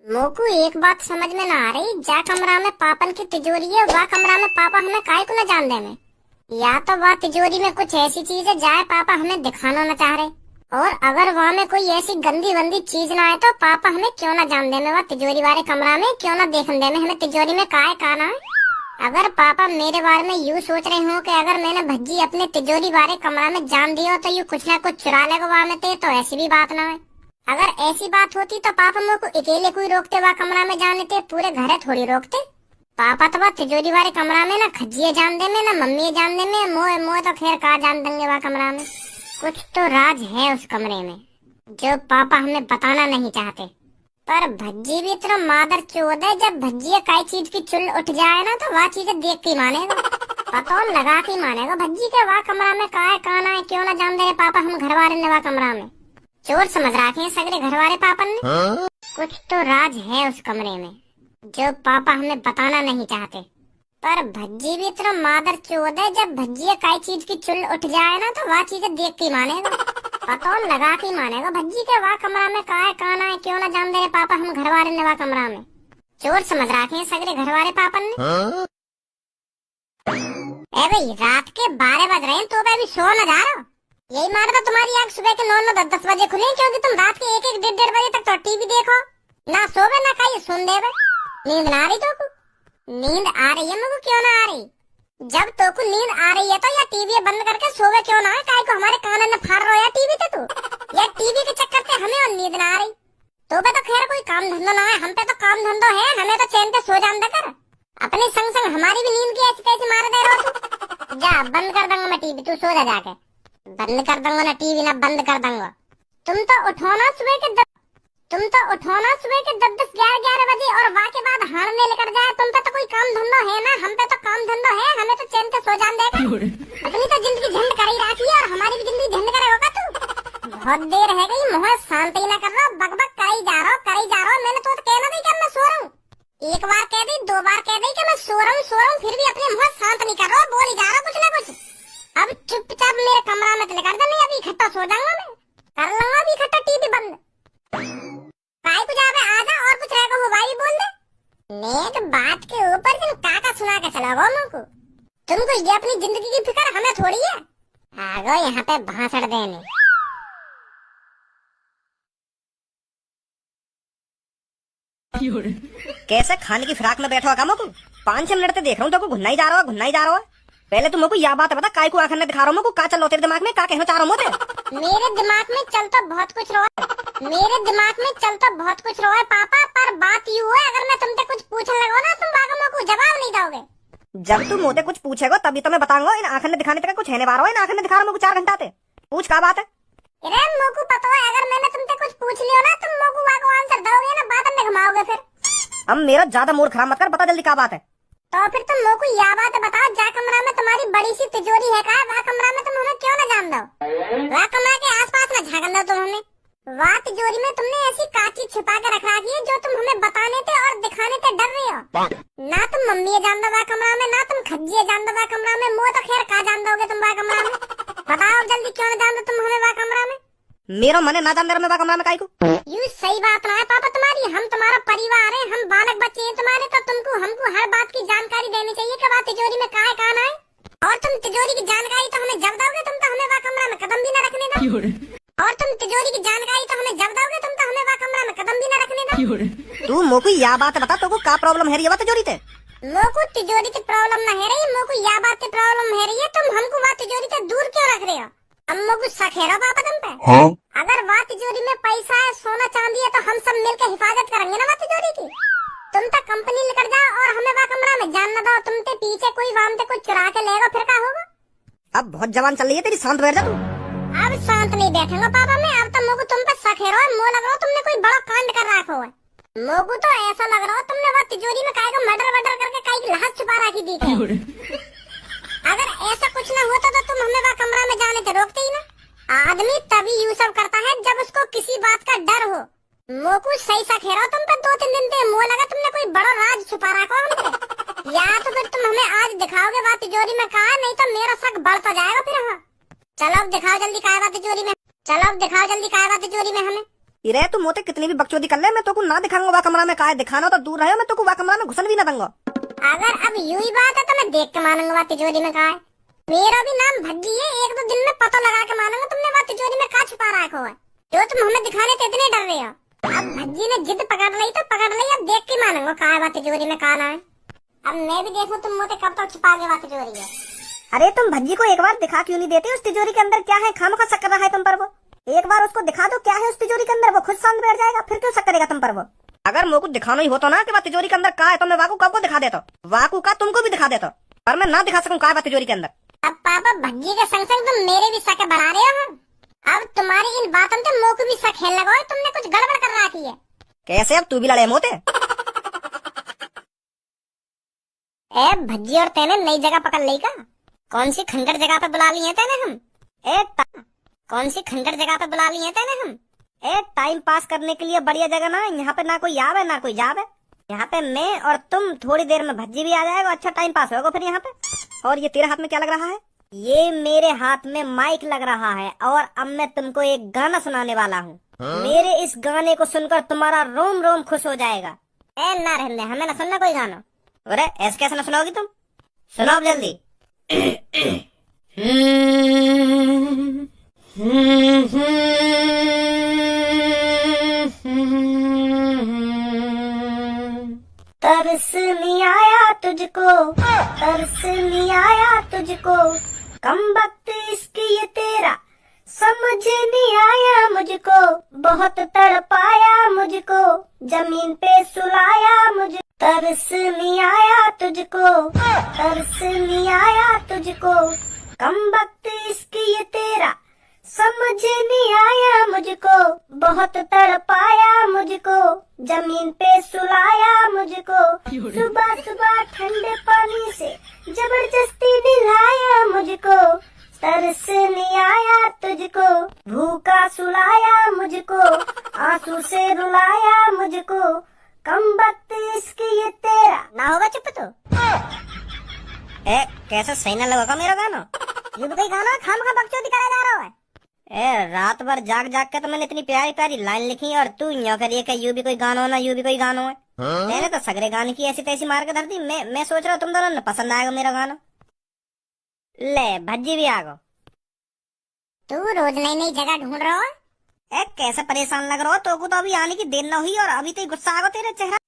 मोकू एक बात समझ में ना आ रही। जा कमरा में पापन की तिजोरी है, वह कमरा में पापा हमें काहे को न जान दे में। या तो वह तिजोरी में कुछ ऐसी चीज है जाए पापा हमें दिखाना न चाह रहे, और अगर वहाँ में कोई ऐसी गंदी वंदी चीज ना आए तो पापा हमें क्यों न जान दे में, वह तिजोरी वाले कमरा में क्यों न देखने दे में हमें तिजोरी में काहे का ना है। अगर पापा मेरे बारे में यूँ सोच रहे हो कि अगर मैंने भज्जी अपने तिजोरी वाले कमरा में जान दिया तो यूँ कुछ ना कुछ चुरा लेगा वहाँ में, तो ऐसी भी बात ना है। अगर ऐसी बात होती तो पापा मेरे को अकेले कोई रोकते वह कमरा में जाने थे, पूरे घर थोड़ी रोकते। पापा तो वह तिजोरी वाले कमरा में ना खज्जिए जान दे में ना मम्मी जान दे में, मोए मोए तो खैर कहा जान देंगे वह कमरा में। कुछ तो राज है उस कमरे में जो पापा हमें बताना नहीं चाहते। पर भज्जी भी तो मादर चोद है, जब भज्जी कई चीज की चुल उठ जाए ना तो वह चीजें देख के मानेगा, पता लगा के मानेगा भज्जी के वह कमरा में काहे काना है क्यों ना जान दे पापा हम घर वाले ने वह कमरा में। चोर समझ रखे हैं सगरे घर वाले पापन ने। कुछ तो राज है उस कमरे में जो पापा हमें बताना नहीं चाहते। पर भज्जी भी तो मादर चोद है, जब भज्जी कई चीज की चुल उठ जाए ना तो वह चीजें देख के मानेगा, पता लगा के मानेगा भज्जी के वह कमरा में काहे काना है क्यों ना जान दे पापा हम घर वाले ने वह कमरा में। चोर समझ रखे हैं सगरे घर वाले पापन ने। ए भाई रात के 12 बज रहे हैं तो अभी सो न जा रहा। यही मार तो तुम्हारी आँख सुबह के 9-10 बजे खुले, क्योंकि तुम रात के 1-1 डेढ़ बजे तक तो टीवी देखो, ना सोवे ना खाइए सुन देवे। नींद ना आ रही तो नींद आ रही है मुझको क्यों ना आ रही। जब तो को नींद आ रही है तो या टीवी बंद करके सोवे क्यों ना है, काहे को हमारे कान में फाड़ रहा है टीवी ते तू, या टीवी के चक्कर से हमें और नींद ना आ रही। तो पे तो खैर कोई काम धंधा ना है, हम पे तो काम धंधो है, हमें तो चैन से सो जान दे कर। अपने संग संग हमारी भी नींद की ऐसी कैसी मार दे रहा तू। जा बंद कर दूंगा मैं टीवी, तू सो जा जाके। बंद कर दूंगा ना टीवी ना बंद कर दूंगा। तुम तो उठो ना सुबह के 10-11 बजे और वहाँ के बाद हारने लेकर जाए। तुम पे तो कोई काम धंधो है ना, हम पे तो काम धंधो है, हमें तो चैन से सो जान देगा। अपनी तो जिंदगी झंड कर ही रखी है और हमारी भी जिंदगी झंड करे होगा तू। बहुत देर है गई, मुँह शांत ही ना कर रहा, बक करी जा रहा। मैंने तो कहना नहीं कि मैं सो रहा हूँ, एक बार कह दी 2 बार कह दी कि मैं सो रहा हूँ, फिर भी अपने मुँह शांत नहीं कर रहा, बोल ही जा रहा कुछ ना कुछ। अब चुपचाप मेरे कमरा में चले कर दे, नहीं अभी इकट्ठा सो जाऊंगा मैं, कर लूंगा अभी इकट्ठा टीवी बंद। भाई कुछ आवे आजा और कुछ रहेगा वो भाई बोल दे। नेक बात के ऊपर तुम काका सुना के चला गो मुझको, तुमको ये अपनी जिंदगी की फिक्र हमें थोड़ी है। आ गो यहाँ पे भाषण देने। कैसे खाने की फिराक में बैठा हुआ कामो को 5-6 मिनट से देख रहा हूँ तो घुन्ना ही जा रहा है। पहले तुम को यह बात बता काय को आखिर ने दिखा रहा हूँ, का चल रहा तेरे दिमाग में, का कहना चाह रहा हूँ। मेरे दिमाग में चल तो बहुत कुछ रहा है पापा, पर बात यूँ है अगर मैं तुमसे कुछ पूछने लगा ना तुम बागमों को जवाब नहीं दोगे। जब तू मुझे कुछ पूछेगा तभी तो मैं बताऊंगा। इन आखिर ने दिखाने तक कुछ है नहीं बारो, इन आखिर ने दिखा रहा हूँ 4 घंटा थे। पूछ का बात है। अरे मोकू पता है अगर मैंने तुमसे कुछ पूछ लिया ना तुम मोकू वाको आंसर दोगे ना, बात में घुमाओगे फिर। अब मेरा ज्यादा मूड खराब मत कर, बता जल्दी क्या बात है। तो फिर तुम मोकू यह बात बताओ, जा कमरा में तुम्हारी बड़ी सी तिजोरी है का, वह कमरा में तुम हमें क्यों न जान दो, वह कमरा के आसपास न झाँकन दो तुम हमें। वह तिजोरी में तुमने ऐसी काची छिपा के रख रखी है जो तुम हमें बताने थे और दिखाने थे डर रहे हो। ना तुम मम्मी जान दो वह कमरा में, ना तुम खज्जी जान दो वह कमरा में, मुँह तो खैर कहा जान दोगे तुम वह कमरा में। बताओ जल्दी क्यों न जान दो तुम हमें वह कमरा में। मेरा मन है ना जान दे मैं कमरा में, काई को यू सही बात ना है पापा तुम्हारी, हम तुम्हारा परिवार है, हम बालक बच्चे हैं तुम्हारे, तो तुमको हमको हर बात की जानकारी देनी चाहिए कि वह तिजोरी में काहे कान है। और तुम तिजोरी की जानकारी तो हमें जब दोगे तुम तो हमें वह कमरा में कदम भी न रखने दो। और तुम तिजोरी की जानकारी तो हमें जब दोगे तुम तो हमें वह कमरा में कदम भी न रखने दो। तू मोको यह बात बता तो का प्रॉब्लम है ये तिजोरी थे। मोको तिजोरी की प्रॉब्लम न है रही, मोको यह बात की प्रॉब्लम है रही है तुम हमको वह तिजोरी से दूर क्यों रख रहे हो। अम्मो को शक है पापा तुम पे। हाँ? अगर वह तिजोरी में पैसा है सोना चांदी है तो हम सब मिलकर हिफाजत करेंगे ना वह तिजोरी की। तुम तक कंपनी लेकर जाओ और हमें वह कमरा में जान न दो, तुम ते पीछे कोई वाम ते कुछ चुरा के लेगा फिर क्या होगा। अब बहुत जवान चल रही है तेरी, शांत बैठ जा तू। अब शांत नहीं बैठेंगे पापा मैं, अब तो मोको तुम पे शक है रहा है, लग रहा तुमने कोई बड़ा कांड कर रखा है। मोको तो ऐसा लग रहा है तुमने वह तिजोरी में काय का मर्डर करके काय की लाश छुपा रखी थी। अगर ऐसा कुछ न होता तो तुम हमें वह कमरा में जाने से रोकते ही ना। आदमी तभी यूँ सब करता है जब उसको किसी बात का डर हो। मोकू सही सा खेरा तुम पर 2-3 दिन से, मुँह लगा तुमने कोई बड़ा राज छुपा रखा हमसे। या तो फिर तुम हमें आज दिखाओगे वह तिजोरी में कहा, नहीं तो मेरा शक बढ़ता जाएगा फिर। हाँ चलो अब दिखाओ जल्दी कहा वह तिजोरी में, चलो अब दिखाओ जल्दी कहा वह तिजोरी में हमें। रे तू मोते कितनी भी बकचोदी कर ले, मैं तो को ना दिखाऊंगा वह कमरा में, काय दिखाना तो दूर रहे, मैं तो को वह कमरा में घुसन भी ना दूंगा। अगर अब यूं ही बात है तो मैं देख के मानूंगा वह तिजोरी में का है। मेरा भी नाम भज्जी है, एक दो दिन में पता लगा के मानूंगा तुमने वह तिजोरी में का छुपा रखा है जो तुम हमें दिखाने से इतने डर रहे हो। अब भज्जी ने जिद पकड़ ली तो पकड़ ली, अब देख के मानूंगा का है वह तिजोरी में का ना है। अब मैं भी देखूं तुम मोते कब तक छुपा के वह तिजोरी है। अरे तुम भज्जी को एक बार दिखा क्यों नहीं देते उस तिजोरी के अंदर क्या है, खामखा शक कर रहा है तुम पर वो। एक बार उसको दिखा दो क्या है उस तिजोरी के अंदर, वो खुद शांत बैठ जाएगा, फिर क्यों शक करेगा तुम पर वो। अगर मुझको दिखाना ही होता ना कि वह तिजोरी के अंदर का है तो मैं वाकू को दिखा देता, वाकू का तुमको भी दिखा देता, पर मैं ना दिखा सकूं का है वह तिजोरी के अंदर। अब पापा भज्जी के संग संग तुम मेरे भी शक बढ़ा रहे हो। अब तुम्हारी इन बातों से मोह को भी शक है लगा, तुमने कुछ गड़बड़ कर रखी है। कैसे, अब तू भी लड़े मोते। ए भज्जी और तेने नई जगह पकड़ ली का? कौन सी खंडर जगह पे बुला ली है तेने हम? कौन सी खंडर जगह पे बुला ली है तेने हम? टाइम पास करने के लिए बढ़िया जगह ना, यहाँ पे ना कोई याद है ना कोई जाब है। यहाँ पे मैं और तुम, थोड़ी देर में भज्जी भी आ जाएगा, अच्छा टाइम पास होगा फिर यहाँ पे। और ये तेरे हाथ में क्या लग रहा है? ये मेरे हाथ में माइक लग रहा है और अब मैं तुमको एक गाना सुनाने वाला हूँ। मेरे इस गाने को सुनकर तुम्हारा रोम रोम खुश हो जाएगा। ना रहने, हमें ना सुनना कोई गाना। अरे ऐसे कैसे ना सुनाओगी तुम, सुनाओ जल्दी। तरस नहीं आया तुझको, तरस नहीं आया तुझको, कम वक्त इसकी ये तेरा समझ नहीं आया मुझको, बहुत तड़पाया मुझको, जमीन पे सुलाया मुझे। तरस नहीं आया तुझको, तरस नहीं आया तुझको, कम वक्त इसकी ये तेरा समझ नहीं आया मुझको, बहुत तड़पाया मुझको, जमीन पे सुलाया मुझको। सुबह सुबह ठंडे पानी से जबरदस्ती नहलाया मुझको, तरस नहीं आया तुझको, भूखा सुलाया मुझको, आंसू से रुलाया मुझको, कम वक्त इसकी ये तेरा। ना होगा चुप तो। कैसे सही ना लगा मेरा गाना? ये भी कोई गाना खामखा बकचोदी करे जा रहा है। रात भर जाग जाग के तो मैंने इतनी प्यारी प्यारी लाइन लिखी और तू यूं करिए कि यू भी कोई गानो ना, यू भी कोई गानो है। मैंने तो सगरे गाने की ऐसी तैसी मार के धर दी। मैं सोच रहा हूँ तुम दोनों ने पसंद आएगा मेरा गाना। ले भज्जी भी आ गो। तू रोज नई नई जगह ढूंढ रहा है। कैसे परेशान लग रहा हो, तो को तो अभी आने की देर न हुई और अभी तो गुस्सा आ गो तेरे चेहरा।